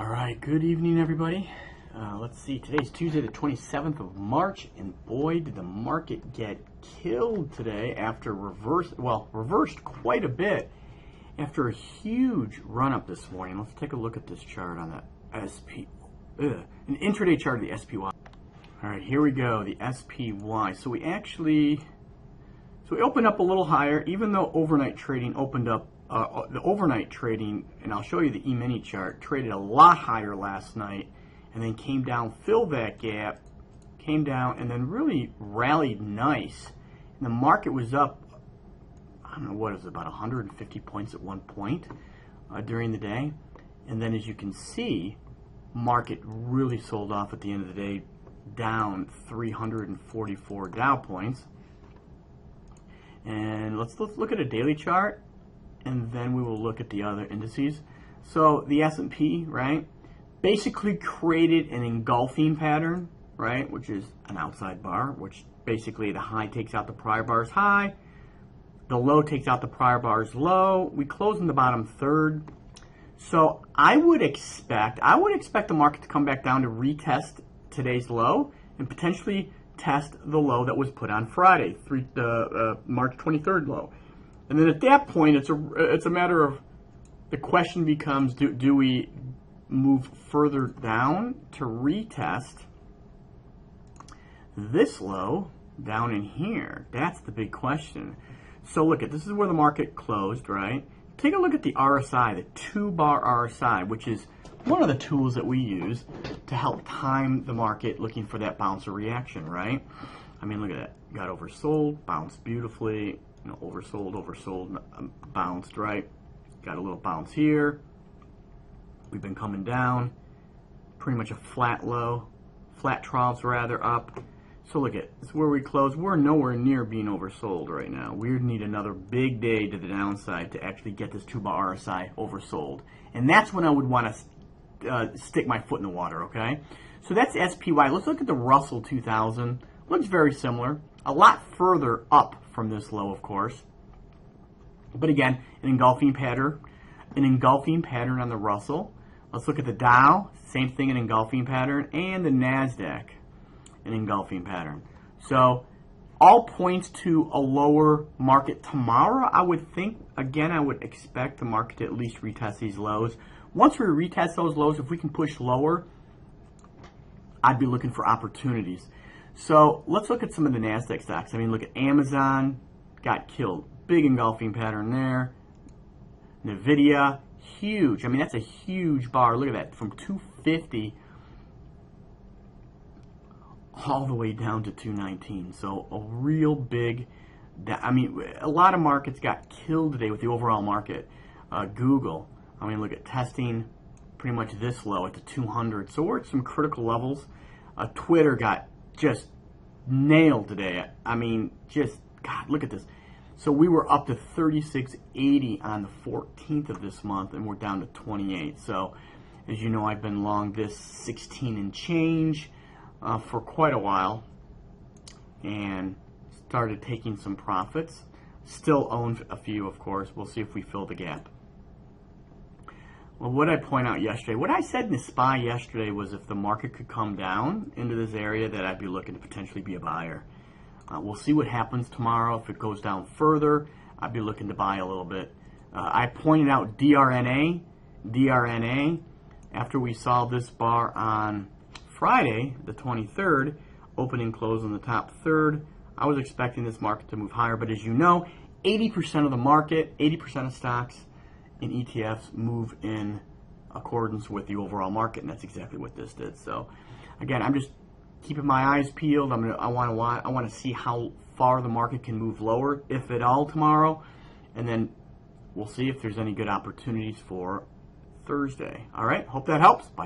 All right, good evening, everybody. Let's see, today's Tuesday, the 27th of March, and boy, did the market get killed today after reversed quite a bit after a huge run-up this morning. Let's take a look at this chart on the an intraday chart of the SPY. All right, here we go, the SPY. So we opened up a little higher, even though overnight trading opened up. The overnight trading, and I'll show you the E-mini chart, traded a lot higher last night and then came down, filled that gap, came down, and then really rallied nice. And the market was up, I don't know, what is it, about 150 points at one point during the day. And then as you can see, market really sold off at the end of the day, down 344 Dow points. And let's look at a daily chart, and then we will look at the other indices. So the S&P, right, basically created an engulfing pattern, right, which is an outside bar, which basically the high takes out the prior bar's high, the low takes out the prior bar's low. We close in the bottom third. So I would expect the market to come back down to retest today's low and potentially test the low that was put on Friday, March 23rd low. And then at that point, it's a matter of, the question becomes, do we move further down to retest this low down in here? That's the big question. So look, this is where the market closed, right? Take a look at the RSI, the 2-bar RSI, which is one of the tools that we use to help time the market looking for that bounce or reaction, right? I mean, look at that. Got oversold, bounced beautifully. You know, oversold, bounced, right? Got a little bounce here. We've been coming down. Pretty much a flat low. Flat troughs rather up. So look at this, where we close. We're nowhere near being oversold right now. We need another big day to the downside to actually get this 2-bar RSI oversold. And that's when I would want to stick my foot in the water, okay? So that's SPY. Let's look at the Russell 2000. Looks very similar. A lot further up from this low, of course. But again, an engulfing pattern on the Russell. Let's look at the Dow, same thing, an engulfing pattern, and the NASDAQ, an engulfing pattern. So all points to a lower market tomorrow. I would think, again, I would expect the market to at least retest these lows. Once we retest those lows, if we can push lower, I'd be looking for opportunities. So let's look at some of the NASDAQ stocks. I mean, look at Amazon, got killed. Big engulfing pattern there. Nvidia, huge. I mean, that's a huge bar. Look at that, from 250 all the way down to 219. So a real big, I mean, a lot of markets got killed today with the overall market. Google, I mean, look at testing pretty much this low at the 200. So we're at some critical levels. Twitter got just nailed today. I mean, just, God, look at this. So we were up to 36.80 on the 14th of this month, and we're down to 28. So, as you know, I've been long this 16 and change for quite a while, and started taking some profits. Still own a few, of course. We'll see if we fill the gap. Well, what did I point out yesterday? What I said in the SPY yesterday was if the market could come down into this area, that I'd be looking to potentially be a buyer. We'll see what happens tomorrow. If it goes down further, I'd be looking to buy a little bit. I pointed out DRNA, after we saw this bar on Friday, the 23rd, open and close on the top third. I was expecting this market to move higher, but as you know, 80% of the market, 80% of stocks in ETFs move in accordance with the overall market, and that's exactly what this did. So again, I'm just keeping my eyes peeled. I want to see how far the market can move lower, if at all, tomorrow, and then we'll see if there's any good opportunities for Thursday. All right, hope that helps. Bye.